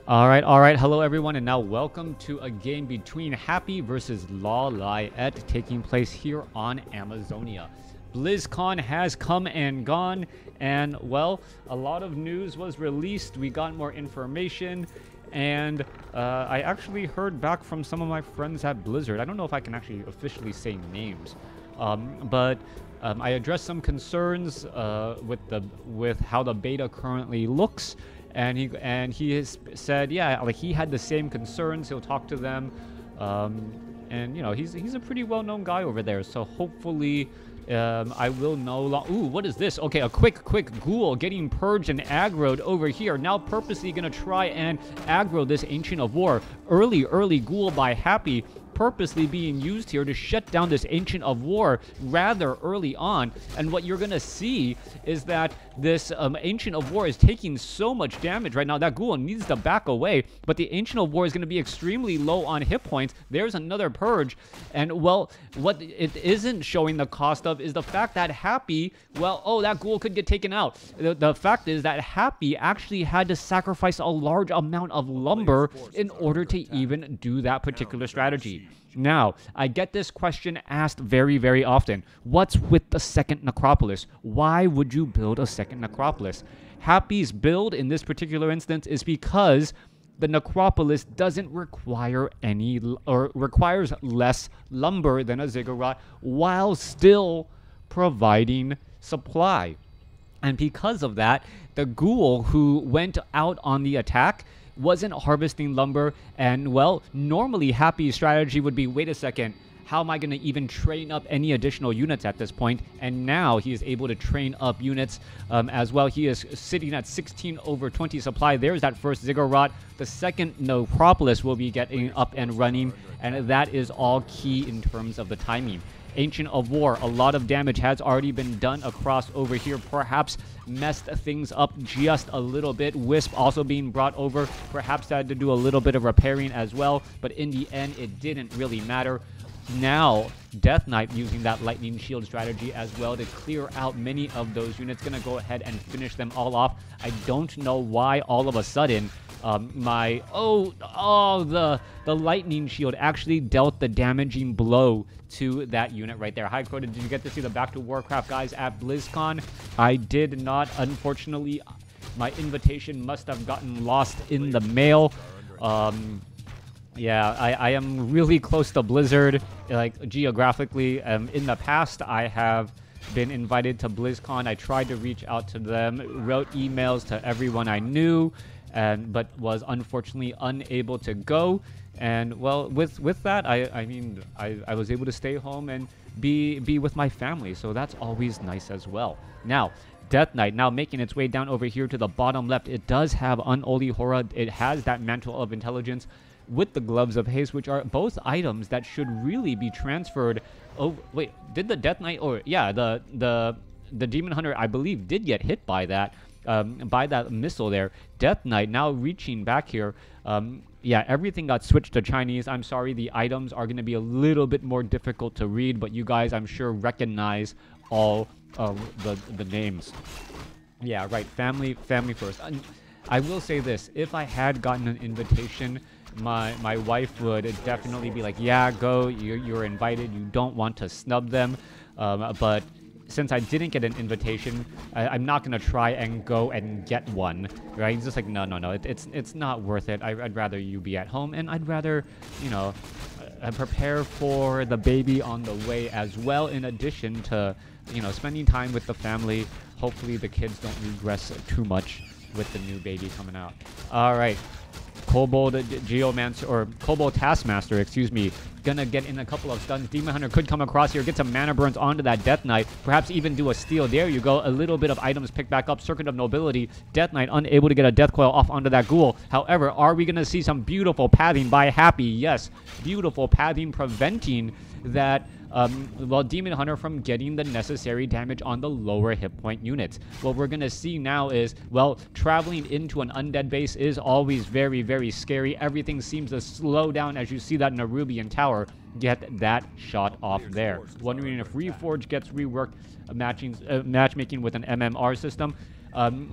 All right. Hello, everyone, and now welcome to a game between Happy versus Lawliet taking place here on Amazonia. BlizzCon has come and gone, and, well, a lot of news was released. We got more information, and I actually heard back from some of my friends at Blizzard. I don't know if I can actually officially say names, but I addressed some concerns with how the beta currently looks. And he has said, yeah, like he had the same concerns. He'll talk to them, and you know he's a pretty well-known guy over there. So hopefully, I will know. Ooh, what is this? Okay, a quick ghoul getting purged and aggroed over here. Now purposely gonna try and aggro this Ancient of War. Early ghoul by Happy. Purposely being used here to shut down this Ancient of War rather early on. And what you're gonna see is that this Ancient of War is taking so much damage right now. That ghoul needs to back away, but the Ancient of War is gonna be extremely low on hit points. There's another purge, and well, what it isn't showing the cost of is the fact that Happy, well, oh, that ghoul could get taken out. The fact is that Happy actually had to sacrifice a large amount of lumber in order to even do that particular strategy. Now, I get this question asked very often. What's with the second necropolis? Why would you build a second necropolis? Happy's build in this particular instance is because the necropolis doesn't require requires less lumber than a ziggurat while still providing supply. And because of that, the ghoul who went out on the attack wasn't harvesting lumber, and well, normally Happy's strategy would be, wait a second, how am I going to even train up any additional units at this point? And now he is able to train up units as well. He is sitting at 16/20 supply. There's that first ziggurat. The second necropolis will be getting up and running, and that is all key in terms of the timing. Ancient of War, a lot of damage has already been done across over here, perhaps messed things up just a little bit. Wisp also being brought over, perhaps had to do a little bit of repairing as well, but in the end, it didn't really matter. Now, Death Knight using that lightning shield strategy as well to clear out many of those units, gonna go ahead and finish them all off. I don't know why all of a sudden the lightning shield actually dealt the damaging blow to that unit right there. Hi, Crota, did you get to see the Back to WarCraft guys at BlizzCon? I did not, unfortunately. My invitation must have gotten lost in the mail. Yeah, I am really close to Blizzard, like geographically. In the past, I have been invited to BlizzCon. I tried to reach out to them, wrote emails to everyone I knew, but was unfortunately unable to go. And well, with that, I was able to stay home and be with my family, so that's always nice as well. Now, Death Knight now making its way down over here to the bottom left. It does have Unholy Horror. It has that Mantle of Intelligence with the Gloves of Haste, which are both items that should really be transferred. Oh wait, did the Death Knight, or yeah, the Demon Hunter, I believe, did get hit by that missile there. Death Knight now reaching back here. Yeah, everything got switched to Chinese. I'm sorry, the items are going to be a little bit more difficult to read, but you guys, I'm sure, recognize all of the names. Yeah, right, family first. I will say this, if I had gotten an invitation, my wife would definitely be like, yeah, go, you're invited, you don't want to snub them, but since I didn't get an invitation, I'm not going to try and go and get one, right? It's just like, no, it's not worth it. I'd rather you be at home, and I'd rather, you know, prepare for the baby on the way as well, in addition to, you know, spending time with the family. Hopefully the kids don't regress too much with the new baby coming out. All right. Kobold Geomancer, or Kobold Taskmaster, excuse me, gonna get in a couple of stuns. Demon Hunter could come across here, get some mana burns onto that Death Knight, perhaps even do a steal. There you go, a little bit of items picked back up. Circuit of Nobility, Death Knight unable to get a Death Coil off onto that ghoul. However, are we gonna see some beautiful pathing by Happy? Yes, beautiful pathing preventing that Demon Hunter from getting the necessary damage on the lower hit point units. What we're going to see now is, well, traveling into an undead base is always very scary. Everything seems to slow down as you see that Nerubian Tower get that shot off there. Wondering if Reforge gets reworked, matchmaking with an MMR system.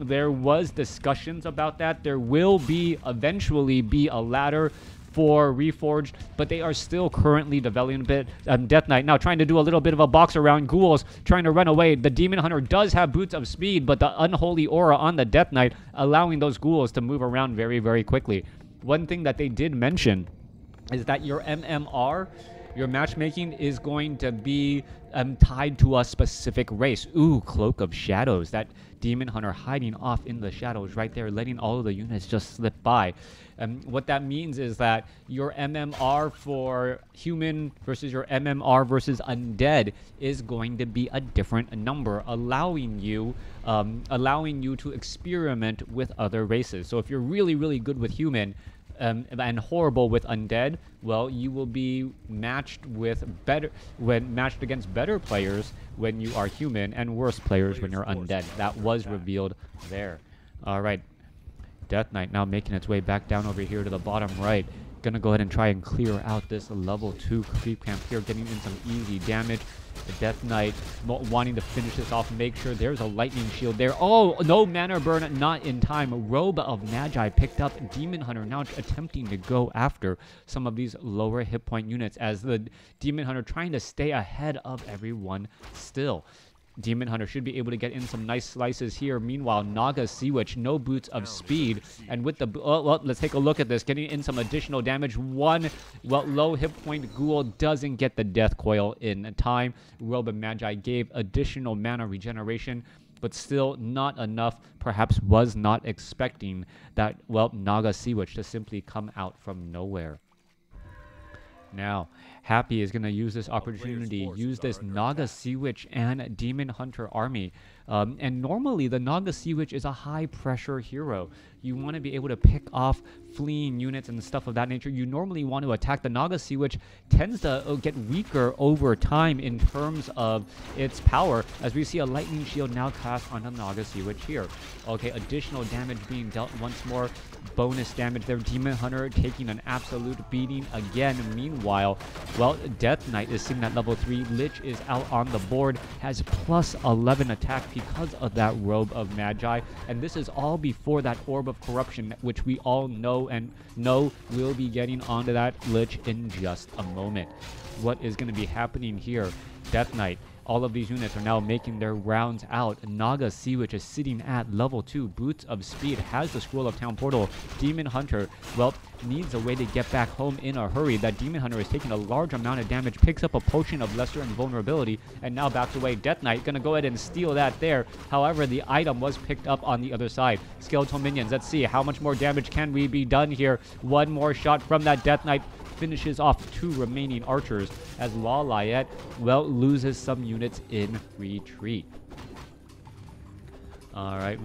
There was discussions about that. There will eventually be a ladder for Reforge, but they are still currently developing a bit. Death Knight now trying to do a little bit of a box around ghouls, trying to run away. The Demon Hunter does have boots of speed, but the unholy aura on the Death Knight allowing those ghouls to move around very, very quickly. One thing that they did mention is that your MMR, your matchmaking, is going to be tied to a specific race. Ooh, Cloak of Shadows. That Demon Hunter hiding off in the shadows right there, letting all of the units just slip by. What that means is that your MMR for human versus your MMR versus undead is going to be a different number, allowing you to experiment with other races. So if you're really, really good with human, and horrible with undead, well, you will be matched against better players when you are human, and worse players when you're undead. That was revealed there. All right, Death Knight now making its way back down over here to the bottom right. Gonna go ahead and try and clear out this level 2 creep camp here, getting in some easy damage. The Death Knight wanting to finish this off, make sure there's a lightning shield there. Oh, no mana burn, not in time. Robe of Magi picked up. Demon Hunter now attempting to go after some of these lower hit point units, as the Demon Hunter trying to stay ahead of everyone still. Demon Hunter should be able to get in some nice slices here. Meanwhile, Naga Sea Witch, no boots of speed. And with the... well, let's take a look at this. Getting in some additional damage. One, low hit point ghoul doesn't get the death coil in time. Robe of Magi gave additional mana regeneration, but still not enough. Perhaps was not expecting that, Naga Sea Witch to simply come out from nowhere. Now, Happy is going to use this opportunity, use this Naga Sea Witch and Demon Hunter army. And normally, the Naga Sea Witch is a high-pressure hero. You want to be able to pick off fleeing units and stuff of that nature. You normally want to attack. The Naga Sea Witch tends to get weaker over time in terms of its power, as we see a lightning shield now cast on the Naga Sea Witch here. Okay, additional damage being dealt once more. Bonus damage there. Demon Hunter taking an absolute beating again. Meanwhile, Death Knight is sitting at level 3. Lich is out on the board, has plus 11 attack because of that Robe of Magi. And this is all before that Orb of Corruption, which we all know will be getting onto that Lich in just a moment. What is going to be happening here? Death Knight. All of these units are now making their rounds out. Naga Sea Witch is sitting at level 2. Boots of Speed has the Scroll of Town Portal. Demon Hunter, needs a way to get back home in a hurry. That Demon Hunter is taking a large amount of damage, picks up a Potion of Lesser Invulnerability, and now backs away. Death Knight gonna go ahead and steal that there. However, the item was picked up on the other side. Skeletal Minions, let's see how much more damage can we be done here. One more shot from that Death Knight finishes off 2 remaining archers, as Lawliet, loses some units in retreat. All right,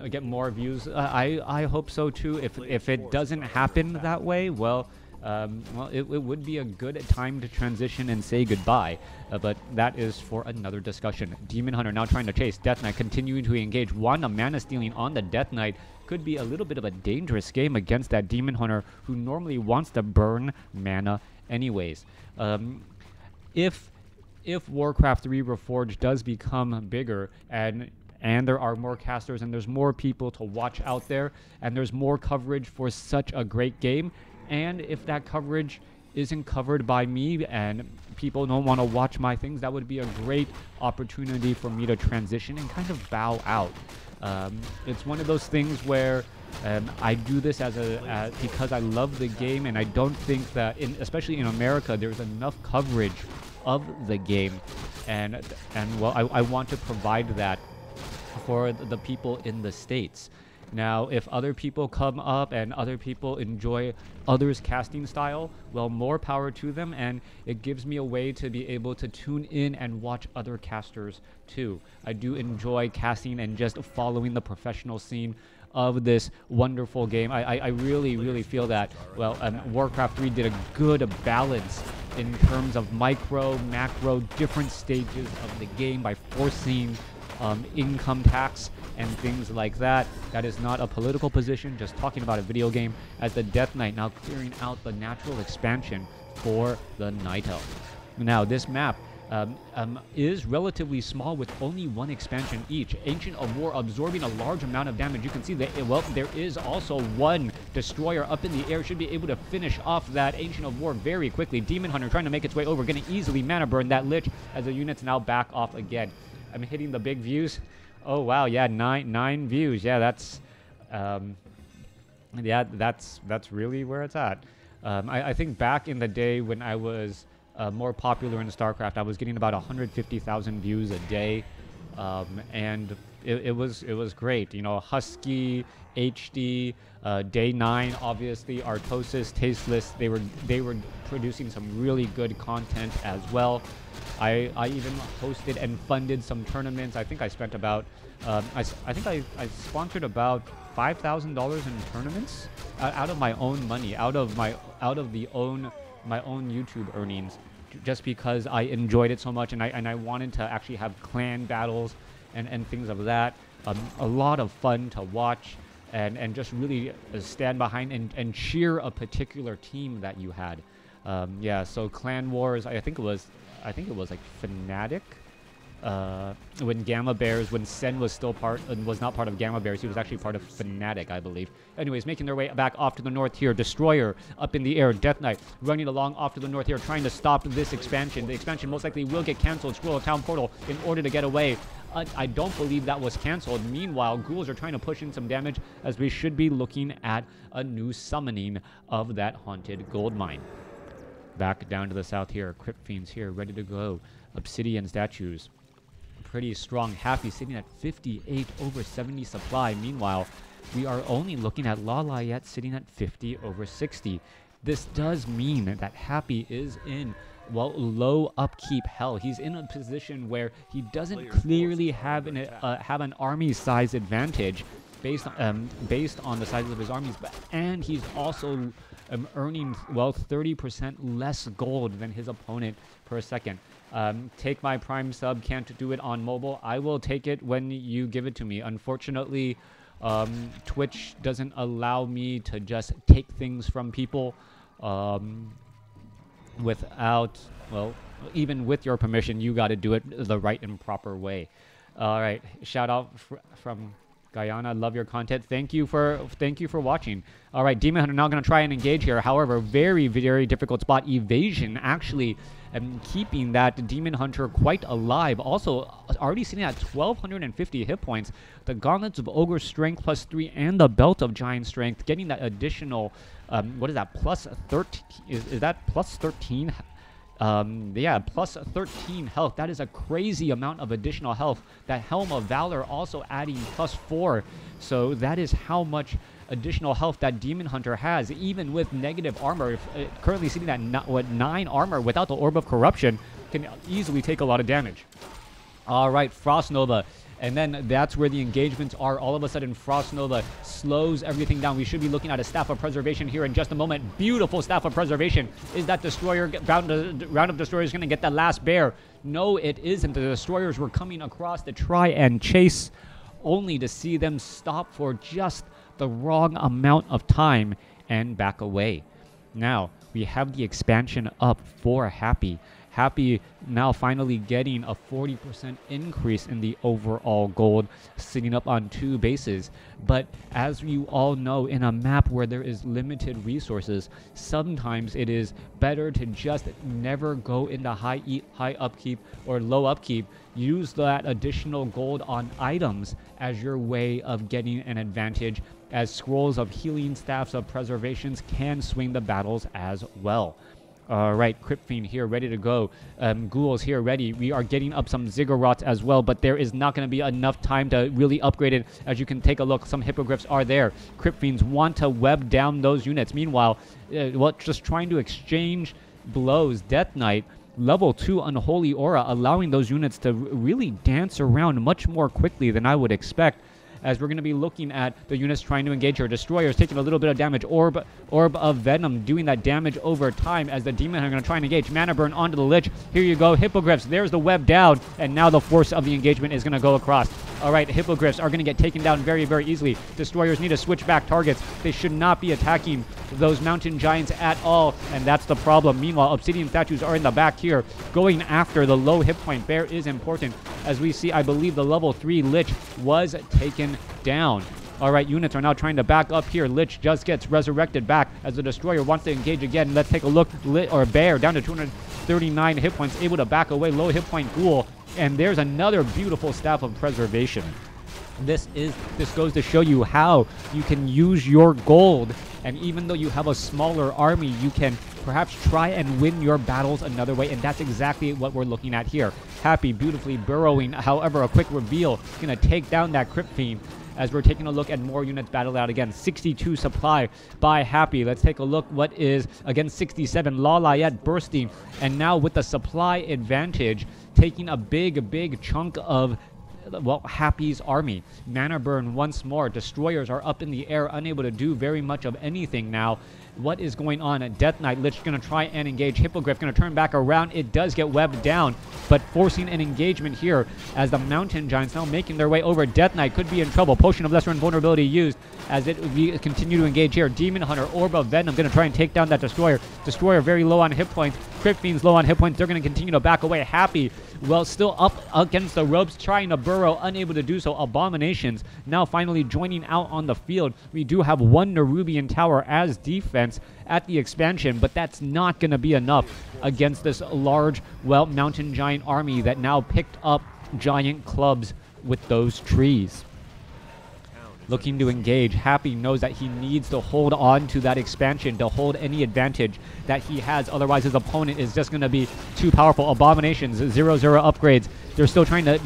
get more views. I hope so too. If it doesn't happen that way, it would be a good time to transition and say goodbye. But that is for another discussion. Demon Hunter now trying to chase. Death Knight continuing to engage. Wanda mana stealing on the Death Knight. Could be a little bit of a dangerous game against that Demon Hunter, who normally wants to burn mana anyways. If WarCraft 3 Reforged does become bigger, and there are more casters and there's more people to watch out there, and there's more coverage for such a great game, and if that coverage isn't covered by me and people don't want to watch my things, that would be a great opportunity for me to transition and kind of bow out. It's one of those things where I do this because I love the game, and I don't think that, especially in America, there's enough coverage of the game, and I want to provide that for the people in the States. Now, if other people come up and other people enjoy others' casting style, more power to them, and it gives me a way to be able to tune in and watch other casters too. I do enjoy casting and just following the professional scene of this wonderful game. I really, really feel that, WarCraft 3 did a good balance in terms of micro, macro, different stages of the game by forcing income tax and things like that. That is not a political position, just talking about a video game, as the Death Knight now clearing out the natural expansion for the Night Elf. Now, this map is relatively small with only one expansion each. Ancient of War absorbing a large amount of damage. You can see that, well, there is also one destroyer up in the air. Should be able to finish off that Ancient of War very quickly. Demon Hunter trying to make its way over, going to easily mana burn that Lich as the units now back off again. I'm hitting the big views. Oh wow, yeah, nine views. Yeah, that's that's really where it's at. I think back in the day when I was more popular in StarCraft, I was getting about 150,000 views a day, and it was great. You know, Husky, HD, Day 9, obviously, Artosis, Tasteless. They were producing some really good content as well. I even hosted and funded some tournaments. I think I spent about I think I sponsored about $5,000 in tournaments out of my own money, out of my own YouTube earnings, just because I enjoyed it so much, and I wanted to actually have clan battles and things of that. A lot of fun to watch and just really stand behind and cheer a particular team that you had. Yeah, so Clan Wars, I think it was like Fnatic. When Gamma Bears, when Sen was still was not part of Gamma Bears, he was actually part of Fnatic, I believe. Anyways, making their way back off to the north here. Destroyer up in the air. Death Knight running along off to the north here, trying to stop this expansion. The expansion most likely will get cancelled. Scroll of Town Portal in order to get away. I don't believe that was cancelled. Meanwhile, ghouls are trying to push in some damage, as we should be looking at a new summoning of that haunted gold mine. Back down to the south here. Crypt Fiends here, ready to go. Obsidian statues. Pretty strong. Happy sitting at 58 over 70 supply. Meanwhile, we are only looking at Lawliet sitting at 50 over 60. This does mean that Happy is in, well, low upkeep hell. He's in a position where he doesn't clearly have an army size advantage based on the size of his armies, and he's also earning, well, 30% less gold than his opponent per second. Take my Prime sub, can't do it on mobile. I will take it when you give it to me. Unfortunately, Twitch doesn't allow me to just take things from people without, well, even with your permission, you got to do it the right and proper way. All right, shout out from Guyana, love your content. Thank you for watching. All right, Demon Hunter now going to try and engage here. However, very, very difficult spot. Evasion actually keeping that Demon Hunter quite alive. Also, already sitting at 1,250 hit points. The Gauntlets of Ogre Strength +3 and the Belt of Giant Strength getting that additional, what is that, plus 13? Is that plus 13? Yeah, plus 13 health. That is a crazy amount of additional health. That Helm of Valor also adding +4. So that is how much additional health that Demon Hunter has, even with negative armor. Currently sitting at 9 armor without the Orb of Corruption, can easily take a lot of damage. All right, Frost Nova. And then that's where the engagements are. All of a sudden, Frost Nova slows everything down. We should be looking at a Staff of Preservation here in just a moment. Beautiful Staff of Preservation. Is that Destroyer, round of Destroyers going to get that last bear? No, it isn't. The Destroyers were coming across to try and chase, only to see them stop for just the wrong amount of time and back away. Now, we have the expansion up for Happy. Happy now finally getting a 40% increase in the overall gold, sitting up on 2 bases. But as you all know, in a map where there is limited resources, sometimes it is better to just never go into high upkeep or low upkeep. Use that additional gold on items as your way of getting an advantage, as scrolls of healing, staffs of preservations can swing the battles as well. All right, Crypt Fiend here, ready to go. Ghouls here, ready. We are getting up some Ziggurats as well, but there is not going to be enough time to really upgrade it. As you can take a look, some Hippogriffs are there. Crypt Fiends want to web down those units. Meanwhile, well, just trying to exchange blows. Death Knight, level 2 Unholy Aura, allowing those units to really dance around much more quickly than I would expect, as we're going to be looking at the units trying to engage her. Destroyers taking a little bit of damage. Orb of Venom doing that damage over time, as the Demon are going to try and engage. Mana Burn onto the Lich. Here you go. Hippogriffs. There's the web down, and now the force of the engagement is going to go across. All right, Hippogriffs are going to get taken down very, very easily. Destroyers need to switch back targets. They should not be attacking those mountain giants at all, and that's the problem. Meanwhile, obsidian statues are in the back here, going after the low hit point bear is important. As we see, I believe the level 3 Lich was taken down. All right, units are now trying to back up here. Lich just gets resurrected back as the Destroyer wants to engage again. Let's take a look. Bear down to 239 hit points, able to back away. Low hit point Ghoul, and there's another beautiful Staff of Preservation. This goes to show you how you can use your gold, and even though you have a smaller army, you can perhaps try and win your battles another way, and that's exactly what we're looking at here. Happy beautifully burrowing, however, a quick reveal is going to take down that Crypt Fiend. As we're taking a look at more units battled out again. 62 supply by Happy. Let's take a look what is against 67. Lawliet bursting, and now with the supply advantage, taking a big chunk of, well, Happy's army. Mana burn once more. Destroyers are up in the air, unable to do very much of anything now. What is going on? Death Knight Lich going to try and engage. Hippogriff going to turn back around. It does get webbed down, but forcing an engagement here as the Mountain Giants now making their way over. Death Knight could be in trouble. Potion of Lesser Invulnerability used as it continue to engage here. Demon Hunter, Orb of Venom going to try and take down that Destroyer. Destroyer very low on hit points. Crypt Fiend's low on hit points. They're going to continue to back away. Happy, well, still up against the ropes, trying to burrow, unable to do so. Abominations now finally joining out on the field. We do have one Nerubian Tower as defense at the expansion, but that's not going to be enough against this large, well, Mountain Giant army that now picked up giant clubs with those trees. Looking to engage. Happy knows that he needs to hold on to that expansion to hold any advantage that he has. Otherwise, his opponent is just going to be too powerful. Abominations, 0/0 upgrades. They're still trying to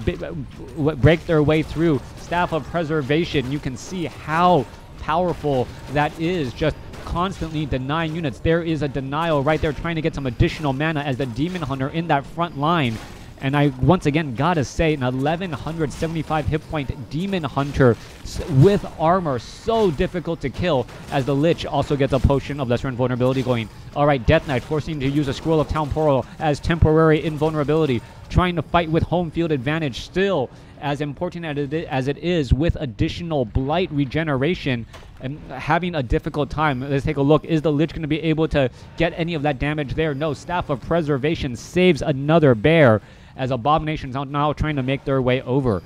break their way through. Staff of Preservation. You can see how powerful that is. Just constantly denying units. There is a denial right there, trying to get some additional mana as the Demon Hunter in that front line. And I, once again, gotta say, an 1175 hit point Demon Hunter with armor, so difficult to kill, as the Lich also gets a Potion of Lesser Invulnerability going. All right, Death Knight forcing to use a Scroll of Temporal as temporary invulnerability, trying to fight with home field advantage still, as important as it is with additional Blight regeneration, and having a difficult time. Let's take a look. Is the Lich going to be able to get any of that damage there? No. Staff of Preservation saves another bear, as Abominations are now trying to make their way over.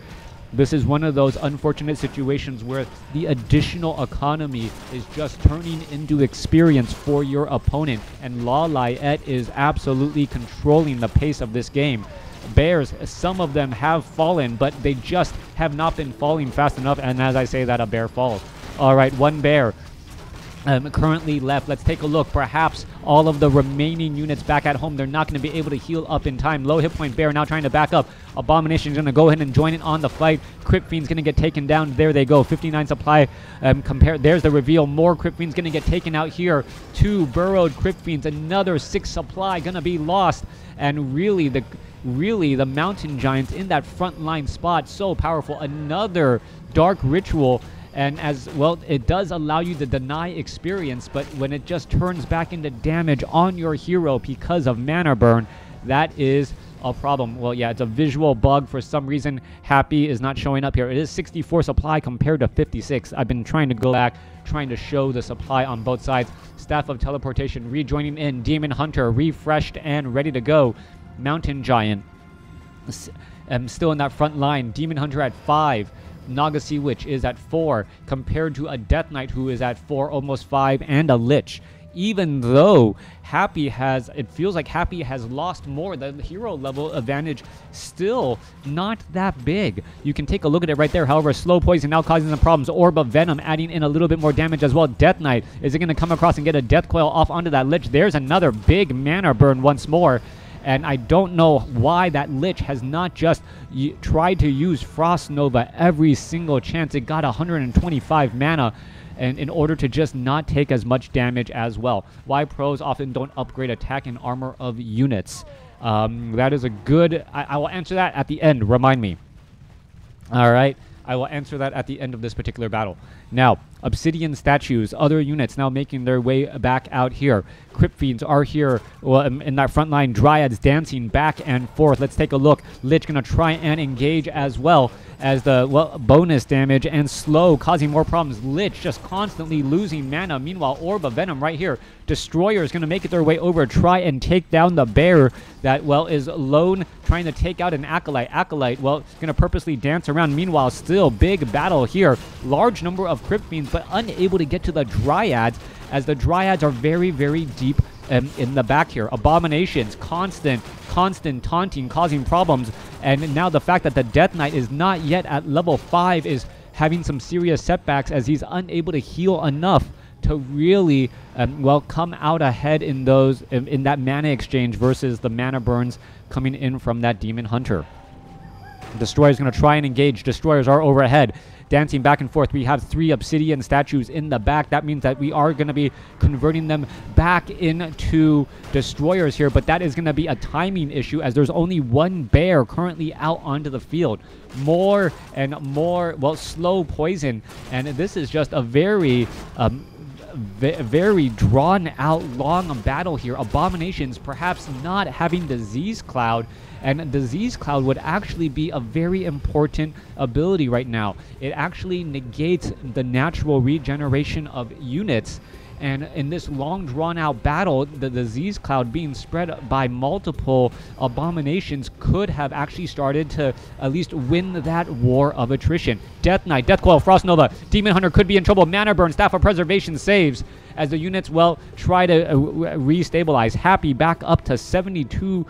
This is one of those unfortunate situations where the additional economy is just turning into experience for your opponent, and Lawliet is absolutely controlling the pace of this game. Bears, some of them have fallen, but they just have not been falling fast enough, and as I say that, a bear falls. All right, one bear currently left. Let's take a look. Perhaps all of the remaining units back at home, they're not going to be able to heal up in time. Low hit point bear now trying to back up. Abomination's going to go ahead and join in on the fight. Crypt Fiend's going to get taken down. There they go. 59 supply. There's the reveal. More Crypt Fiend's going to get taken out here. 2 burrowed Crypt Fiends. Another 6 supply going to be lost. And really the Mountain Giants in that front line spot, so powerful. Another Dark Ritual. And as well, it does allow you to deny experience, but when it just turns back into damage on your hero because of mana burn, that is a problem. Well, yeah, it's a visual bug. For some reason, Happy is not showing up here. It is 64 supply compared to 56. I've been trying to go back, trying to show the supply on both sides. Staff of Teleportation rejoining in. Demon Hunter refreshed and ready to go. Mountain Giant still in that front line. Demon Hunter at 5. Naga Sea Witch is at 4, compared to a Death Knight who is at 4, almost 5, and a Lich. Even though it feels like Happy has lost more, the hero level advantage still not that big. You can take a look at it right there. However, Slow Poison now causing some problems. Orb of Venom adding in a little bit more damage as well. Death Knight, is it going to come across and get a Death Coil off onto that Lich? There's another big mana burn once more. And I don't know why that Lich has not just tried to use Frost Nova every single chance. It got 125 mana, and in order to just not take as much damage as well. Why pros often don't upgrade attack and armor of units. That is a good... I will answer that at the end. Remind me. All right. I will answer that at the end of this particular battle. Now, Obsidian statues, other units now making their way back out here. Crypt Fiends are here in that front line. Dryads dancing back and forth. Let's take a look. Lich going to try and engage as well as the bonus damage and slow causing more problems. Lich just constantly losing mana. Meanwhile, Orb of Venom right here. Destroyer is going to make it their way over, try and take down the bear that, is lone, trying to take out an Acolyte. Acolyte, going to purposely dance around. Meanwhile, still big battle here. Large number of Crypt Fiends, but unable to get to the Dryads, as the Dryads are very, very deep in the back here. Abominations, constant taunting, causing problems. And now the fact that the Death Knight is not yet at level 5 is having some serious setbacks, as he's unable to heal enough to really, come out ahead in those in that mana exchange versus the mana burns coming in from that Demon Hunter. Destroyer's going to try and engage. Destroyers are overhead, dancing back and forth. We have 3 Obsidian statues in the back. That means that we are going to be converting them back into Destroyers here, but that is going to be a timing issue, as there's only 1 bear currently out onto the field. More and more, slow poison, and this is just a very very drawn out long battle here. Abominations perhaps not having Disease Cloud, and Disease Cloud would actually be a very important ability right now. It actually negates the natural regeneration of units, and in this long drawn out battle, the Disease Cloud being spread by multiple Abominations could have actually started to at least win that war of attrition. Death Knight, Death Coil, Frost Nova, Demon Hunter could be in trouble. Mana Burn, Staff of Preservation saves as the units, try to restabilize. Happy back up to 72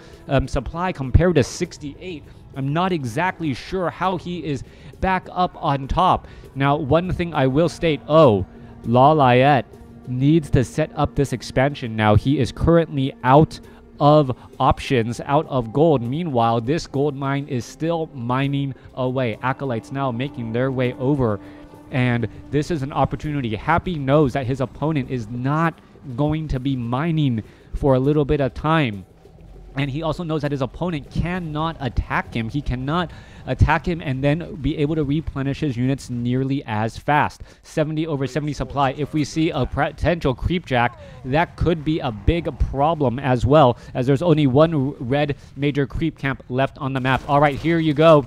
supply compared to 68. I'm not exactly sure how he is back up on top. Now, one thing I will state, Lawliet needs to set up this expansion now. He is currently out of options, out of gold. Meanwhile, this gold mine is still mining away. Acolytes now making their way over, and this is an opportunity. Happy knows that his opponent is not going to be mining for a little bit of time, and he also knows that his opponent cannot attack him. He cannot attack him and then be able to replenish his units nearly as fast. 70 over 70 supply. If we see a potential creepjack, that could be a big problem as well, as there's only 1 red major creep camp left on the map. All right, here you go.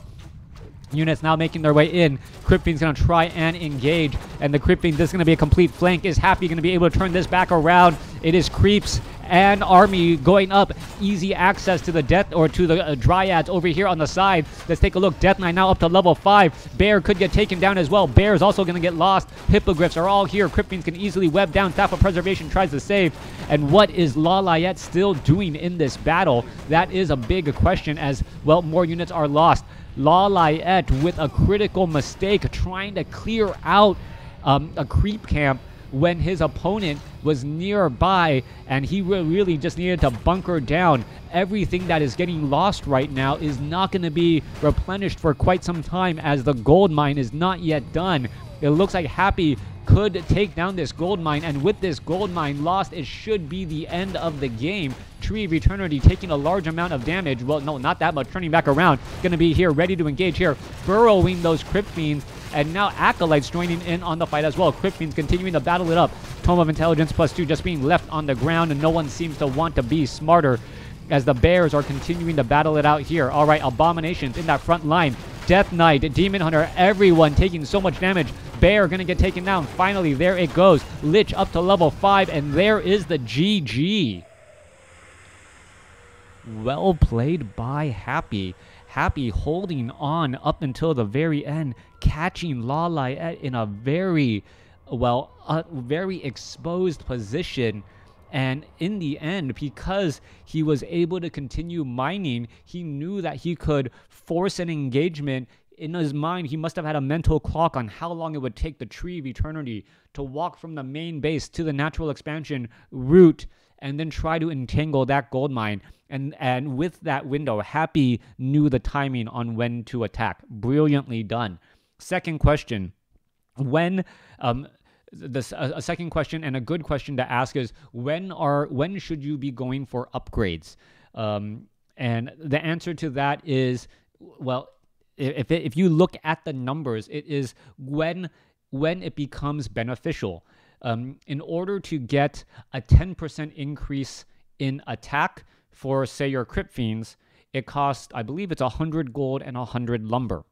Units now making their way in. Crypt Fiend's going to try and engage, and the Crypt Fiend, this is going to be a complete flank. Is Happy going to be able to turn this back around? It is creeps and army going up. Easy access to the Dryads over here on the side. Let's take a look. Death Knight now up to level 5. Bear could get taken down as well. Bear is also going to get lost. Hippogriffs are all here. Crypt Fiends can easily web down. Staff of Preservation tries to save. And what is Lawliet still doing in this battle? That is a big question, as more units are lost. Lawliet with a critical mistake, trying to clear out a creep camp when his opponent was nearby, and he really just needed to bunker down. Everything that is getting lost right now is not going to be replenished for quite some time, as the gold mine is not yet done. It looks like Happy could take down this gold mine, and with this gold mine lost, it should be the end of the game. Tree of Eternity taking a large amount of damage. Well, no, not that much. Turning back around. Going to be here, ready to engage here. Burrowing those Crypt Fiends, and now Acolytes joining in on the fight as well. Crypt Fiends continuing to battle it up. Tome of Intelligence +2 just being left on the ground, and no one seems to want to be smarter, as the Bears are continuing to battle it out here. All right, Abominations in that front line. Death Knight, Demon Hunter, everyone taking so much damage. Bear gonna get taken down. Finally, there it goes. Lich up to level 5, and there is the GG. Well played by Happy. Happy holding on up until the very end, catching Lawliet in a very, very exposed position. And in the end, because he was able to continue mining, he knew that he could force an engagement. In his mind, he must have had a mental clock on how long it would take the Tree of Eternity to walk from the main base to the natural expansion route, and then try to entangle that gold mine. And with that window, Happy knew the timing on when to attack. Brilliantly done. Second question. A second question, and a good question to ask, is when should you be going for upgrades? And the answer to that is, if you look at the numbers, it is when when it becomes beneficial. In order to get a 10% increase in attack for, say, your Crypt Fiends, it costs, I believe it's 100 gold and 100 lumber,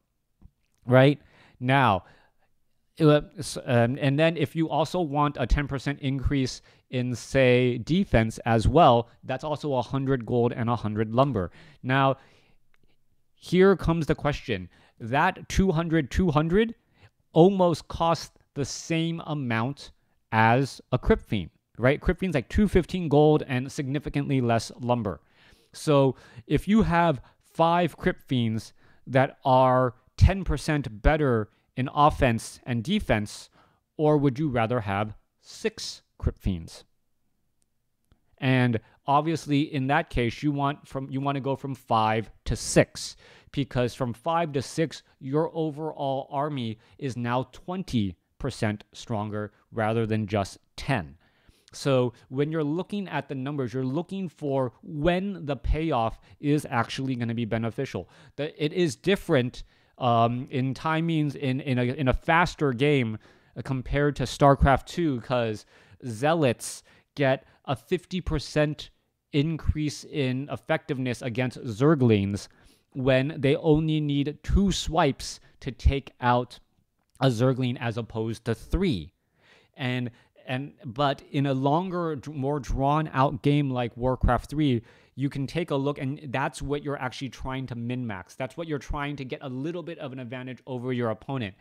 right? Now, and then if you also want a 10% increase in, say, defense as well, that's also 100 gold and 100 lumber. Now, here comes the question. That 200 almost costs the same amount as a Crypt Fiend, right? Crypt Fiend's like 215 gold and significantly less lumber. So if you have 5 Crypt Fiends that are 10% better in offense and defense, or would you rather have 6 Crypt Fiends? And obviously, in that case, you want to go from 5 to 6, because from 5 to 6, your overall army is now 20% stronger rather than just 10. So when you're looking at the numbers, you're looking for when the payoff is actually going to be beneficial. It is different in timings in a faster game compared to StarCraft 2, because Zealots get a 50% increase in effectiveness against Zerglings when they only need 2 swipes to take out a Zergling as opposed to 3. But in a longer, more drawn out game like WarCraft 3, you can take a look, and that's what you're actually trying to min-max. That's what you're trying to get a little bit of an advantage over your opponent.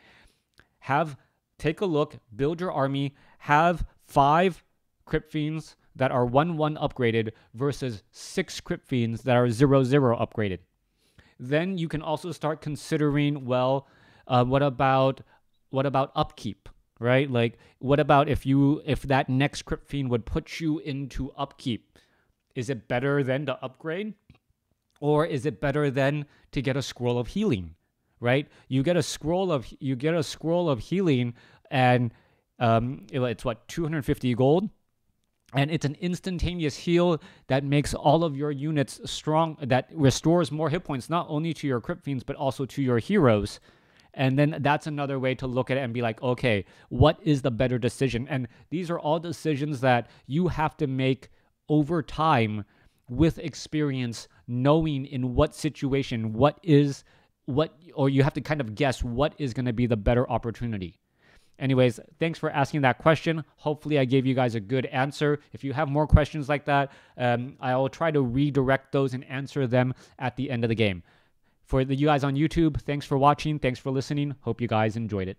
Take a look, build your army, have 5 Crypt Fiends that are 1/1 upgraded versus 6 Crypt Fiends that are 0/0 upgraded. Then you can also start considering, well, what about upkeep, right? Like, what about if that next Crypt Fiend would put you into upkeep? Is it better than to upgrade, or is it better than to get a scroll of healing, right? You get a scroll of healing, and it's what, 250 gold, and it's an instantaneous heal that makes all of your units strong, that restores more hit points not only to your Crypt Fiends but also to your heroes. And then that's another way to look at it and be like, okay, what is the better decision? And these are all decisions that you have to make over time with experience, knowing in what situation, or you have to kind of guess what is going to be the better opportunity. Anyways, thanks for asking that question. Hopefully I gave you guys a good answer. If you have more questions like that, I will try to redirect those and answer them at the end of the game. For you guys on YouTube, thanks for watching. Thanks for listening. Hope you guys enjoyed it.